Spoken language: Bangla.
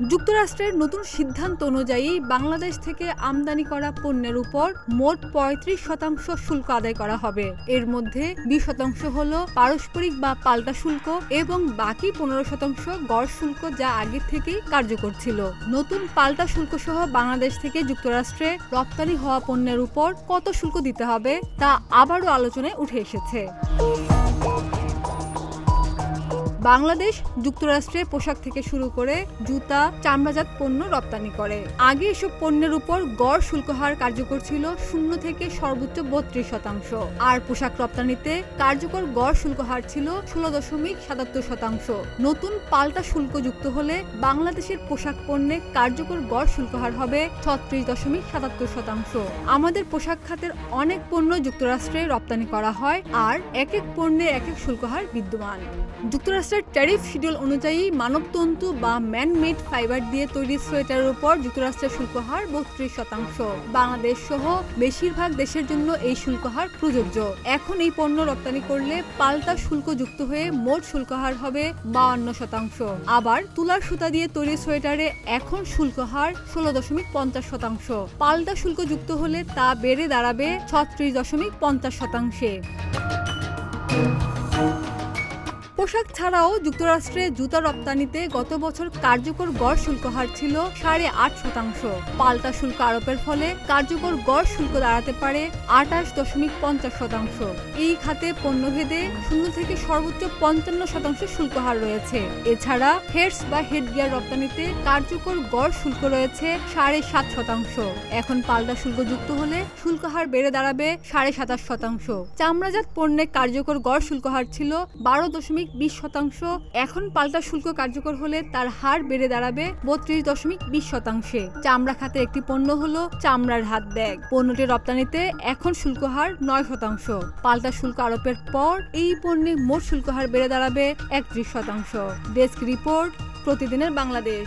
যুক্তরাষ্ট্রের নতুন সিদ্ধান্ত অনুযায়ী বাংলাদেশ থেকে আমদানি করা পণ্যের উপর মোট ৩৫% শুল্ক আদায় করা হবে। এর মধ্যে 20% হলো পারস্পরিক বা পাল্টা শুল্ক এবং বাকি 15% গড় শুল্ক, যা আগে থেকেই কার্যকর ছিল। নতুন পাল্টা শুল্ক সহ বাংলাদেশ থেকে যুক্তরাষ্ট্রে রপ্তানি হওয়া পণ্যের উপর কত শুল্ক দিতে হবে তা আবারও আলোচনায় উঠে এসেছে। বাংলাদেশ যুক্তরাষ্ট্রে পোশাক থেকে শুরু করে জুতা, চামড়াজাত পণ্য রপ্তানি করে। আগে এসব পণ্যের উপর গড় শুল্ক হার কার্যকর ছিল 0 থেকে সর্বোচ্চ 32%, আর পোশাক রপ্তানিতে কার্যকর গড় শুল্ক হার ছিল 16.77%। নতুন পাল্টা শুল্ক যুক্ত হলে বাংলাদেশের পোশাক পণ্যে কার্যকর গড় শুল্ক হার হবে 36.77%। আমাদের পোশাক খাতের অনেক পণ্য যুক্তরাষ্ট্রে রপ্তানি করা হয়, আর এক এক পণ্যের এক এক শুল্ক হার বিদ্যমান। যুক্তরাষ্ট্রের ট্যারিফ শিডিউল অনুযায়ী মানবতন্তু বা ম্যান-মেড ফাইবার দিয়ে তৈরি সোয়েটারের উপর যুক্তরাষ্ট্রের শুল্ক হার 32%। বাংলাদেশ সহ বেশিরভাগ দেশের জন্য এই শুল্ক হার প্রযোজ্য। এখন এই পণ্য রপ্তানি করলে পাল্টা শুল্ক যুক্ত হয়ে মোট শুল্ক হার হবে 52%। আবার তুলার সুতা দিয়ে তৈরি সোয়েটারে এখন শুল্ক হার 16.50%। পাল্টা শুল্ক যুক্ত হলে তা বেড়ে দাঁড়াবে 36.50%। পোশাক ছাড়াও যুক্তরাষ্ট্রে জুতা রপ্তানিতে গত বছর কার্যকর গড় শুল্ক হার ছিল 8.5%। পাল্টা শুল্ক আরোপের ফলে কার্যকর গড় শুল্ক দাঁড়াতে পারে 28.50%। এই খাতে পণ্যভেদে 0 থেকে সর্বোচ্চ 55% শুল্ক হার রয়েছে। এছাড়া হেডস বা হেডগিয়ার রপ্তানিতে কার্যকর গড় শুল্ক রয়েছে 7.5%। এখন পাল্টা শুল্ক যুক্ত হলে শুল্ক হার বেড়ে দাঁড়াবে 27.5%। চামড়াজাত পণ্যে কার্যকর গড় শুল্ক হার ছিল 12.20%। এখন পাল্টা শুল্ক কার্যকর হলে তার হার বেড়ে দাঁড়াবে 32.20%। চামড়া খাতের একটি পণ্য হলো চামড়ার হাত ব্যাগ। পণ্যটি রপ্তানিতে এখন শুল্ক হার 9%। পাল্টা শুল্ক আরোপের পর এই পণ্যে মোট শুল্ক হার বেড়ে দাঁড়াবে 31%। ডেস্ক রিপোর্ট, প্রতিদিনের বাংলাদেশ।